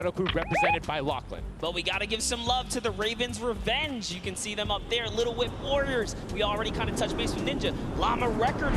Crew represented by Lachlan. But we got to give some love to the Ravens Revenge. You can see them up there. Little Whip Warriors. We already kind of touched base with Ninja. Llama Record,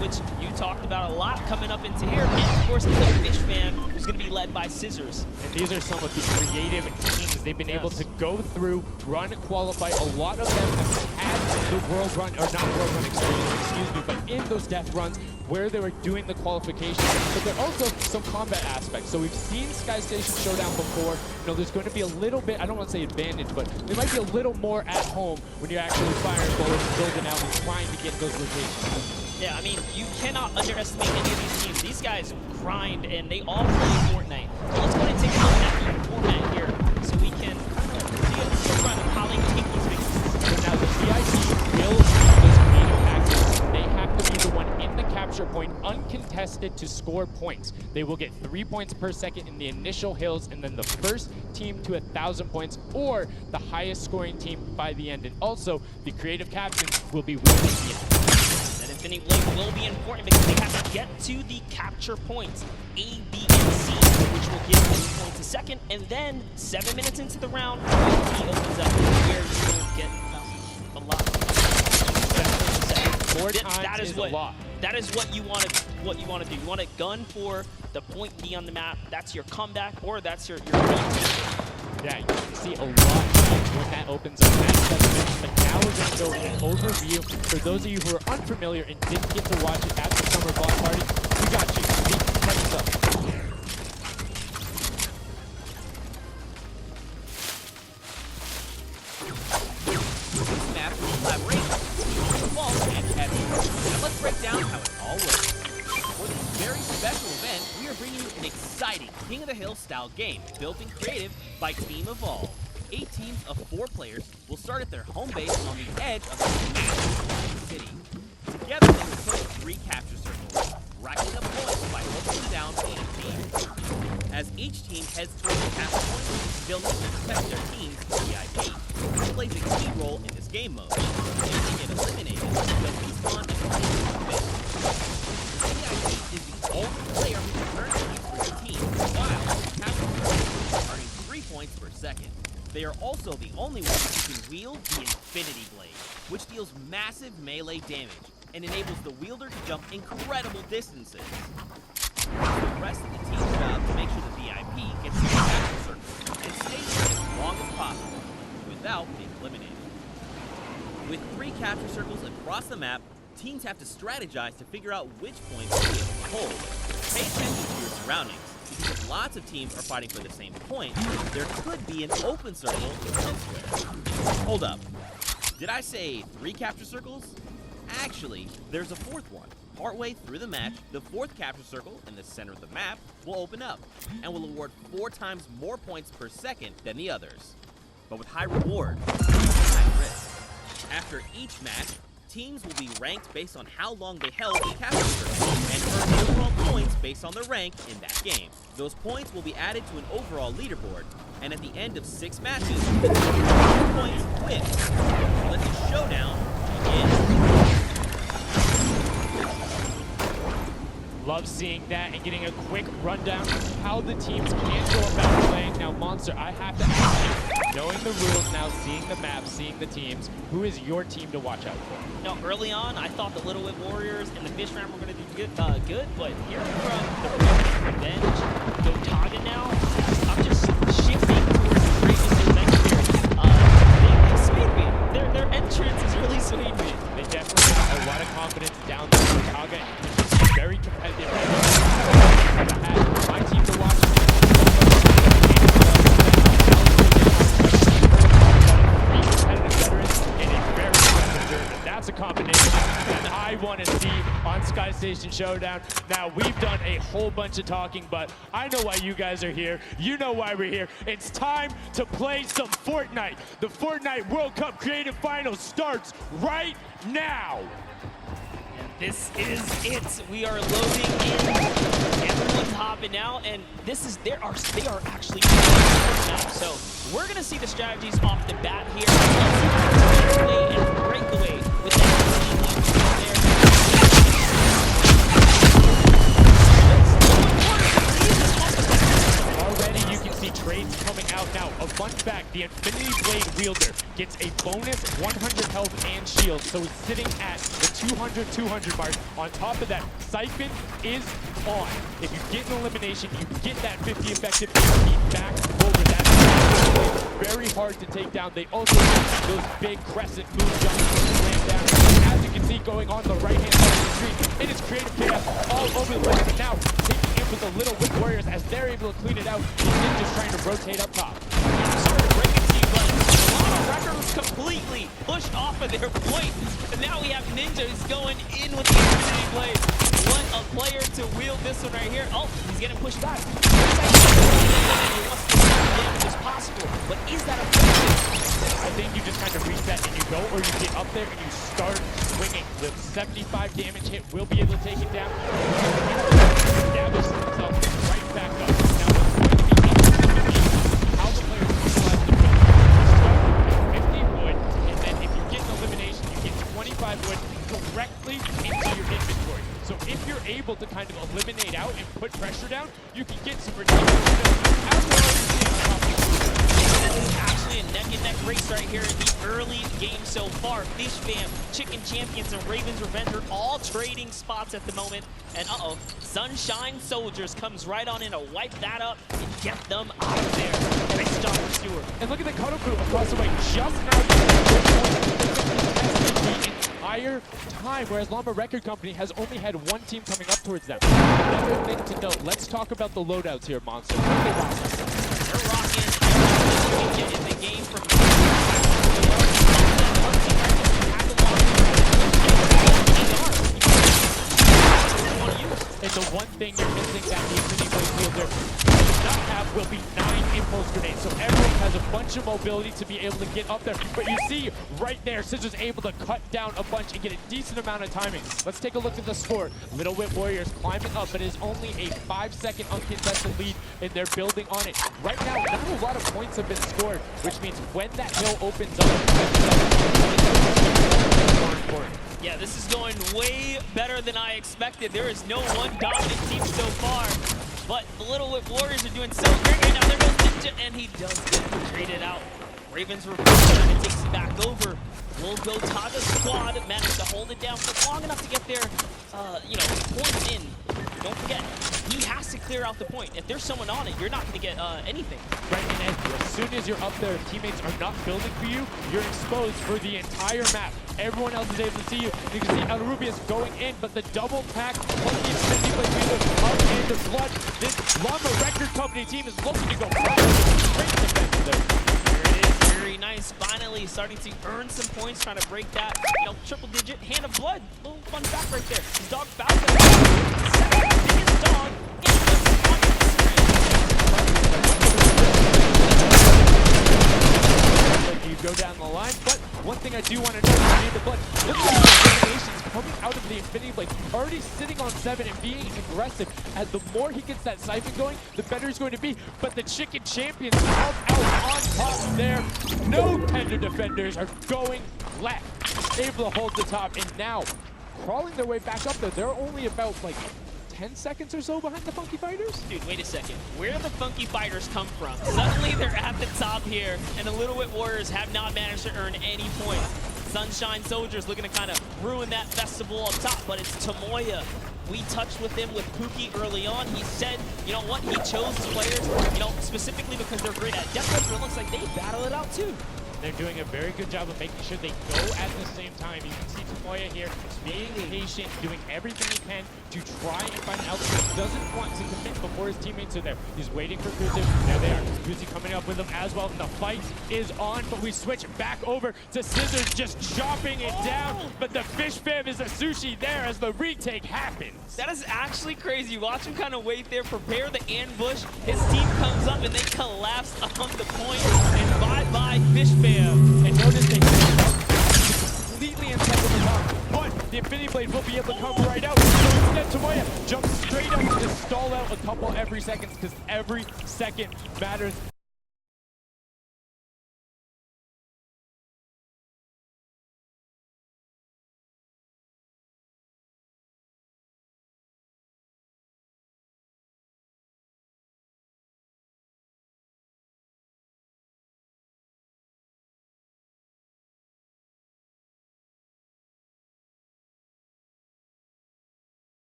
which you talked about a lot coming up into here. And of course, the Fish Fam, who's going to be led by Scissors. And these are some of the creative teams they've been able to go through, run, qualify. A lot of them have had the world run, or not world run experience, excuse me, but in those death runs where they were doing the qualifications. But there are also some combat aspects. So we've seen Sky Station Showdown before. You know, there's going to be a little bit, I don't want to say advantage, but there might be a little more at home when you're actually firing bullets, building out, and trying to get those locations. Yeah, I mean, you cannot underestimate any of these teams. These guys grind, and they all play Fortnite. So let's go ahead and take a look at the format here so we can see how they take these victories. So now the VIP will see those creative tactics. They have to be the one in the capture point, uncontested, to score points. They will get 3 points per second in the initial hills, and then the first team to 1,000 points, or the highest scoring team by the end. And also, the creative captains will be winning the end. That Infinity Blade will be important because they have to get to the capture points, A, B, and C, which will give 3 points a second. And then, 7 minutes into the round, he opens up where you will get a lot. 4 times that is a lot. That is what you want to do. You want to gun for the point D on the map. That's your comeback, or that's your Yeah, you can see a lot when that opens up that 7 minutes, but now we're going to go an overview. For those of you who are unfamiliar and didn't get to watch it at the summer block party, we got you. Catch us up. This map is a collaboration between Vault and Heavy. Now let's break down how it all works. For this very special event, we are bringing you an exciting King of the Hill style game built and created by Team Evolve. 8 teams of 4 players will start at their home base on the edge of a massive city. Together, they will play 3 capture circles, racking up points by holding down each team. As each team heads towards the capture point, they'll need to protect their team's VIP, which plays a key role in this game mode. If they get eliminated, they'll respawn and continue to win. VIP is the only player who can earn points for his team, while capture circles earning 3 points per second. They are also the only ones who can wield the Infinity Blade, which deals massive melee damage and enables the wielder to jump incredible distances. The rest of the team's job to make sure the VIP gets to the capture circle and stays there as long as possible without being eliminated. With 3 capture circles across the map, teams have to strategize to figure out which points to be able to hold. Pay attention to your surroundings, because if lots of teams are fighting for the same point, there could be an open circle elsewhere. Hold up. Did I say 3 capture circles? Actually, there's a 4th one. Partway through the match, the 4th capture circle in the center of the map will open up and will award 4 times more points per second than the others. But with high reward, high risk. After each match, teams will be ranked based on how long they held the capture circle and earn overall points based on their rank in that game. Those points will be added to an overall leaderboard, and at the end of 6 matches, the team with the most points wins. Let the showdown begin. Love seeing that and getting a quick rundown of how the teams can go about playing. Now, Monster, I have to ask you, knowing the rules now, seeing the map, seeing the teams, who is your team to watch out for? No, early on, I thought the Little Whip Warriors and the Fish Fam were going to do good, but hearing from the Revenge, Gotaga now, I'm just shifting towards the Ravens next year. They swayed me. Their entrance is really swayed me. They definitely have a lot of confidence down there. Gotaga, very competitive. My team to watch. Competitive veterans and a very competitive. That's a combination that I want to see on Sky Station Showdown. Now, we've done a whole bunch of talking, but I know why you guys are here. You know why we're here. It's time to play some Fortnite. The Fortnite World Cup Creative Finals starts right now. This is it. We are loading in. Everyone's hopping out, and they are actually now. So we're gonna see the strategies off the bat here. Play and breakaway with Already you can see trades coming out now. A fun fact, the Infinity Blade wielder gets a bonus 100 health and shield, so he's sitting at the 200 mark. On top of that, Siphon is on. If you get an elimination, you get that 50 effective HP back over that. Very hard to take down. They also get those big crescent moon jumps to land down. As you can see, going on the right-hand side of the screen, it is creative chaos all over the place. But now, taking in with the little whip warriors as they're able to clean it out. He's just trying to rotate up top. Sorry to break it to you, but Lava Wrecker was completely pushed off of their point. And now we have Ninjas going in with the Infinity Blade. What a player to wield this one right here. Oh, he's getting pushed back. He wants to get as damage as possible, but is that effective? I think you just kind of reset and you go, or you get up there and you start swinging. The 75 damage hit will be able to take it down. Establish himself right back up. Now, what's going to be up how the players utilize the build. Start with 50 wood, and then if you get an elimination, you get 25 wood directly into your inventory. So if you're able to kind of eliminate out and put pressure down, you can get some ridiculous builds. As well as This is actually a neck-and-neck race right here in the early game so far. Fish Fam, Chicken Champions, and Raven's Revenge are all trading spots at the moment. And Sunshine Soldiers comes right on in to wipe that up and get them out of there. Nice job, Pursuer. And look at the cuddle crew across the way. Just now, the entire time, whereas Llama Record Company has only had one team coming up towards them. Another thing to note, let's talk about the loadouts here, Monster. What are they rocking? They're rocking in the game from and the one thing you're missing that the Infinity Blade wielder does not have will be 9 impulse grenades. So everyone has a bunch of mobility to be able to get up there. But you see right there, Scissor's able to cut down a bunch and get a decent amount of timing. Let's take a look at the score. Little Whip Warriors climbing up, but it is only a 5-second uncontested lead, and they're building on it. Right now, not a lot of points have been scored, which means when that hill opens up, it's more important. Yeah, this is going way better than I expected. There is no one dominant team so far, but the Little Whip Warriors are doing so great right now. There goes Ninja, and he does get traded out. Raven's Revenge kind of takes it back over. Will go Taga squad, managed to hold it down for long enough to get their, points in. Don't forget, he has to clear out the point. If there's someone on it, you're not going to get anything. Right, and as soon as you're up there, teammates are not building for you, you're exposed for the entire map. Everyone else is able to see you. You can see Rubius going in, but the double pack plus the Infinity Blade wielder up into blood. This Llama Record Company team is looking to go great defense there. Very nice. Finally starting to earn some points, trying to break that, triple digit. Hand of Blood. Little fun fact right there. His dog Falcon. Second biggest dog in the you go down the line, but one thing I do want to know is Hand of Blood. Look at the eliminations coming out of the Infinity Blade. Already sitting on 7 and being aggressive. As the more he gets that Siphon going, the better he's going to be. But the Chicken Champions come out on top there. No tender defenders are going left. Able to hold the top, and now crawling their way back up there. They're only about 10 seconds or so behind the Funky Fighters? Dude, wait a second. Where do the Funky Fighters come from? Suddenly they're at the top here, and the Little Whip Warriors have not managed to earn any points. Sunshine Soldiers looking to kind of ruin that festival up top, but it's Tomoya. We touched with him with Pookie early on. He said, you know what, he chose his players, specifically because they're great at death rush, but it looks like they battle it out too. They're doing a very good job of making sure they go at the same time. You can see Tomoya here being patient, doing everything he can to try and find an outcome. He doesn't want to commit before his teammates are there. He's waiting for Kuzu. There they are. Kuzu coming up with him as well. The fight is on, but we switch back over to Scissors just chopping it down. But the Fish Fam is a sushi there as the retake happens. That is actually crazy. Watch him kind of wait there, prepare the ambush. His team comes up and they collapse on the point. And bye-bye Fish Fam. And notice they completely intent on the top, but the Infinity Blade will be able to come right out. So instead, Tomoya jumps straight up to just stall out a couple every second, because every second matters.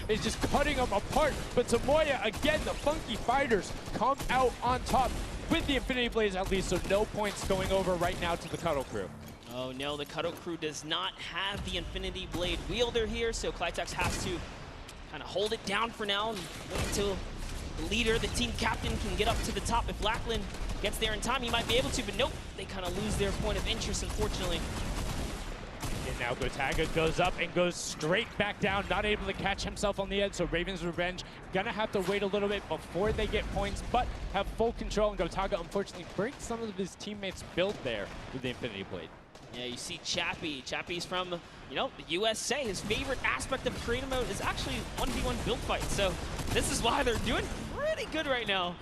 is just cutting them apart, but Tomoya, again, the Funky Fighters come out on top with the Infinity Blades at least, so no points going over right now to the Cuddle Crew. Oh no, the Cuddle Crew does not have the Infinity Blade wielder here, so Clytex has to kind of hold it down for now and wait until the leader, the team captain, can get up to the top. If Lackland gets there in time, he might be able to, but nope, they kind of lose their point of interest, unfortunately. And now Gotaga goes up and goes straight back down, not able to catch himself on the edge, so Raven's Revenge gonna have to wait a little bit before they get points, but have full control, and Gotaga unfortunately breaks some of his teammates' build there with the Infinity Blade. Yeah, you see Chappie. Chappie's from, you know, the USA. His favorite aspect of creative mode is actually 1v1 build fights, so this is why they're doing pretty good right now.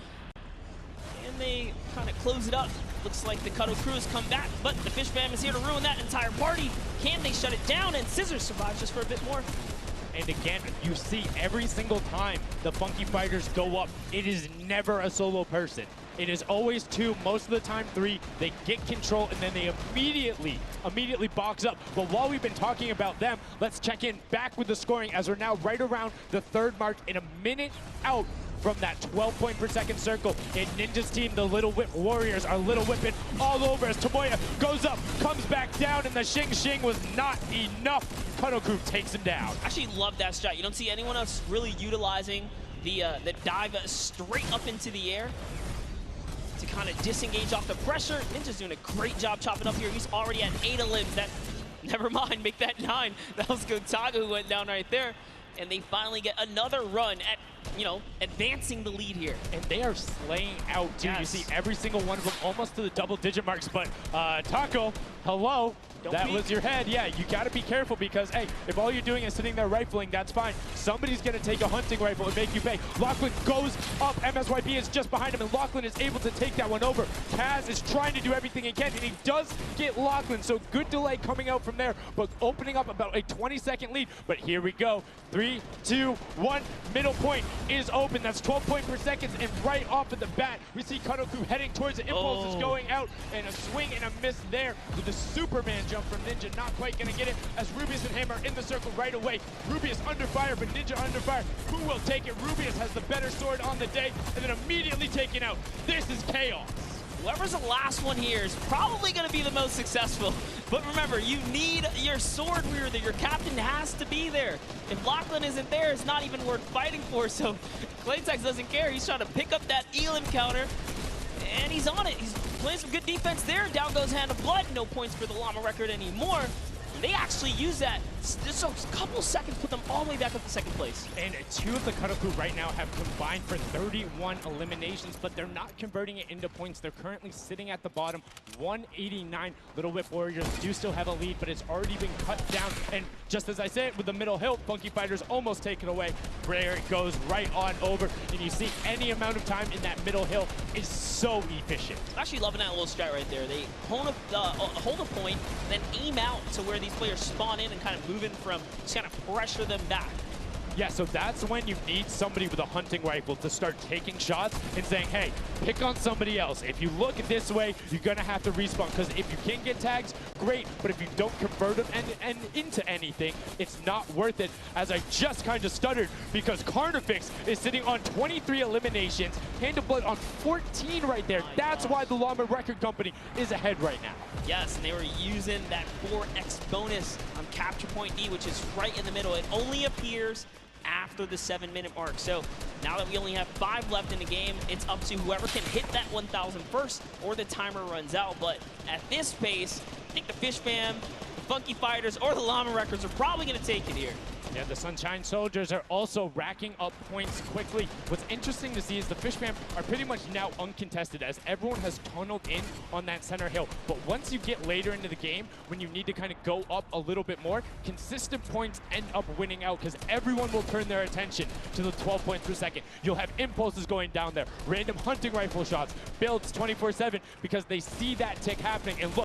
And they kind of close it up. Looks like the Cuddle Crew has come back, but the Fish Fam is here to ruin that entire party. Can they shut it down? And Scissors survives just for a bit more. And again, you see every single time the Funky Fighters go up, it is never a solo person. It is always two, most of the time three. They get control and then they immediately box up. But while we've been talking about them, let's check in back with the scoring as we're now right around the third mark and a minute out from that 12 point per second circle. And Ninja's team, the Little Whip Warriors, are Little Whipping all over as Tomoya goes up, comes back down, and the Shing Shing was not enough. Cuddle Crew takes him down. Actually love that strat. You don't see anyone else really utilizing the dive straight up into the air to kind of disengage off the pressure. Ninja's doing a great job chopping up here. He's already at 8 of limbs. That, never mind, make that 9. That was Gotaga who went down right there. And they finally get another run at, you know, advancing the lead here. And they are slaying out, too. Yes. You see every single one of them almost to the double-digit marks. But Taco, hello. That was your head. Yeah, you got to be careful because, hey, if all you're doing is sitting there rifling, that's fine. Somebody's going to take a hunting rifle and make you pay. Lachlan goes up. MSYP is just behind him, and Lachlan is able to take that one over. Kaz is trying to do everything he can, and he does get Lachlan, so good delay coming out from there, but opening up about a 20-second lead. But here we go. 3, 2, 1. Middle point is open. That's 12 point per second, and right off of the bat, we see Cuddle Crew heading towards it. Impulse is going out, and a swing and a miss there with the Superman jump from Ninja. Not quite gonna get it as Rubius and him are in the circle right away. Rubius under fire, but Ninja under fire. Who will take it? Rubius has the better sword on the day, and then immediately taken out. This is chaos. Whoever's the last one here is probably going to be the most successful. But remember, you need your sword wielder. Your captain has to be there. If Lachlan isn't there, it's not even worth fighting for. So Claytex doesn't care. He's trying to pick up that Elam counter. And he's on it. He's playing some good defense there. Down goes Hand of Blood. No points for the Llama record anymore. They actually use that. Just a couple seconds put them all the way back up to second place. And two of the Cuddle Crew right now have combined for 31 eliminations, but they're not converting it into points. They're currently sitting at the bottom, 189. Little Whip Warriors do still have a lead, but it's already been cut down. And just as I said, with the middle hill, Funky Fighters almost taken away. There it goes right on over. And you see any amount of time in that middle hill is so efficient. I'm actually loving that little strat right there. They hold a point, then aim out to where these players spawn in and kind of move in from, just kind of pressure them back. Yeah, so that's when you need somebody with a hunting rifle to start taking shots and saying, hey, pick on somebody else. If you look this way, you're going to have to respawn, because if you can get tags, great, but if you don't convert them and into anything, it's not worth it, as I just kind of stuttered, because Carnifex is sitting on 23 eliminations, Hand of Blood on 14 right there. That's why the Llama Record Company is ahead right now. Yes, and they were using that 4x bonus on Capture Point D, which is right in the middle. It only appears after the 7-minute mark. So now that we only have 5 left in the game, it's up to whoever can hit that 1,000 first or the timer runs out. But at this pace, I think the Fish Fam, the Funky Fighters, or the Llama Records are probably going to take it here. Yeah, the Sunshine Soldiers are also racking up points quickly. What's interesting to see is the Fish Fam are pretty much now uncontested, as everyone has tunneled in on that center hill. But once you get later into the game, when you need to kind of go up a little bit more, consistent points end up winning out, because everyone will turn their attention to the 12 points per second. You'll have impulses going down there, random hunting rifle shots, builds 24/7, because they see that tick happening. And look,